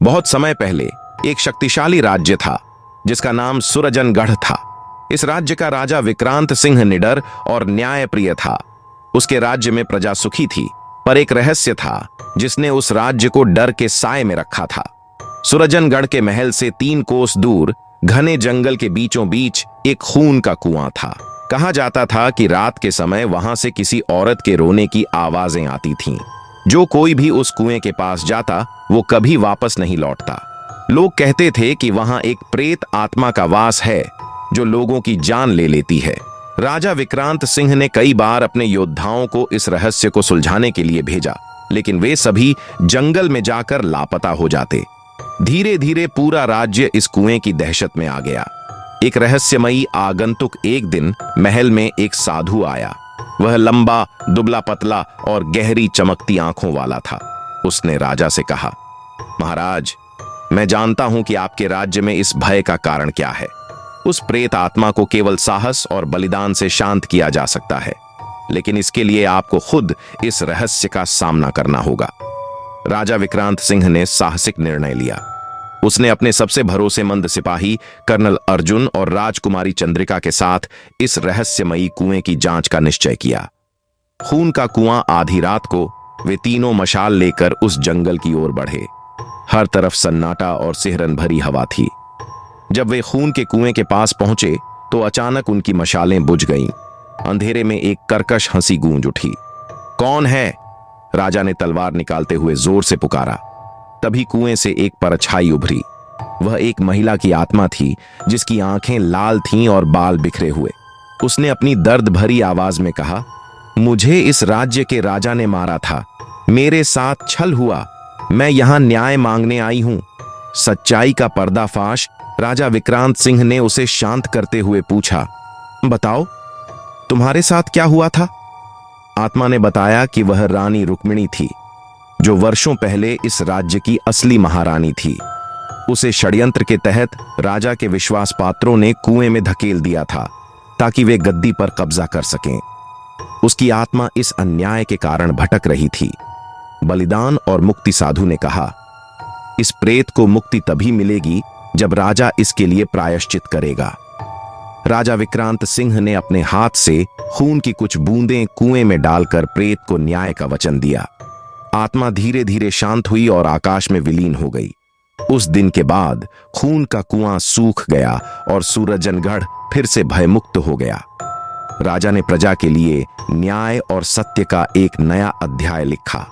बहुत समय पहले एक शक्तिशाली राज्य था जिसका नाम सुरजनगढ़ था। इस राज्य का राजा विक्रांत सिंह निडर और न्यायप्रिय था। उसके राज्य में प्रजा सुखी थी, पर एक रहस्य था जिसने उस राज्य को डर के साए में रखा था। सुरजनगढ़ के महल से 3 कोस दूर घने जंगल के बीचों बीच एक खून का कुआं था। कहा जाता था कि रात के समय वहां से किसी औरत के रोने की आवाजें आती थीं। जो कोई भी उस कुएं के पास जाता वो कभी वापस नहीं लौटता। लोग कहते थे कि वहां एक प्रेत आत्मा का वास है जो लोगों की जान ले लेती है। राजा विक्रांत सिंह ने कई बार अपने योद्धाओं को इस रहस्य को सुलझाने के लिए भेजा, लेकिन वे सभी जंगल में जाकर लापता हो जाते। धीरे धीरे पूरा राज्य इस कुएं की दहशत में आ गया। एक रहस्यमयी आगंतुक एक दिन महल में एक साधु आया। वह लंबा, दुबला पतला और गहरी चमकती आंखों वाला था। उसने राजा से कहा, महाराज, मैं जानता हूं कि आपके राज्य में इस भय का कारण क्या है। उस प्रेत आत्मा को केवल साहस और बलिदान से शांत किया जा सकता है, लेकिन इसके लिए आपको खुद इस रहस्य का सामना करना होगा। राजा विक्रांत सिंह ने साहसिक निर्णय लिया। उसने अपने सबसे भरोसेमंद सिपाही कर्नल अर्जुन और राजकुमारी चंद्रिका के साथ इस रहस्यमयी कुएं की जांच का निश्चय किया। खून का कुआं आधी रात को वे तीनों मशाल लेकर उस जंगल की ओर बढ़े। हर तरफ सन्नाटा और सिहरन भरी हवा थी। जब वे खून के कुएं के पास पहुंचे तो अचानक उनकी मशालें बुझ गईं। अंधेरे में एक कर्कश हंसी गूंज उठी। कौन है? राजा ने तलवार निकालते हुए जोर से पुकारा। तभी कुएं से एक परछाई उभरी। वह एक महिला की आत्मा थी जिसकी आंखें लाल थीं और बाल बिखरे हुए। उसने अपनी दर्द भरी आवाज में कहा, मुझे इस राज्य के राजा ने मारा था। मेरे साथ छल हुआ। मैं यहां न्याय मांगने आई हूं। सच्चाई का पर्दाफाश। राजा विक्रांत सिंह ने उसे शांत करते हुए पूछा, बताओ, तुम्हारे साथ क्या हुआ था? आत्मा ने बताया कि वह रानी रुक्मिणी थी, जो वर्षों पहले इस राज्य की असली महारानी थी। उसे षड्यंत्र के तहत राजा के विश्वास पात्रों ने कुएं में धकेल दिया था ताकि वे गद्दी पर कब्जा कर सकें। उसकी आत्मा इस अन्याय के कारण भटक रही थी। बलिदान और मुक्ति। साधु ने कहा, इस प्रेत को मुक्ति तभी मिलेगी जब राजा इसके लिए प्रायश्चित करेगा। राजा विक्रांत सिंह ने अपने हाथ से खून की कुछ बूंदें कुएं में डालकर प्रेत को न्याय का वचन दिया। आत्मा धीरे धीरे शांत हुई और आकाश में विलीन हो गई। उस दिन के बाद खून का कुआं सूख गया और सुरजनगढ़ फिर से भयमुक्त हो गया। राजा ने प्रजा के लिए न्याय और सत्य का एक नया अध्याय लिखा।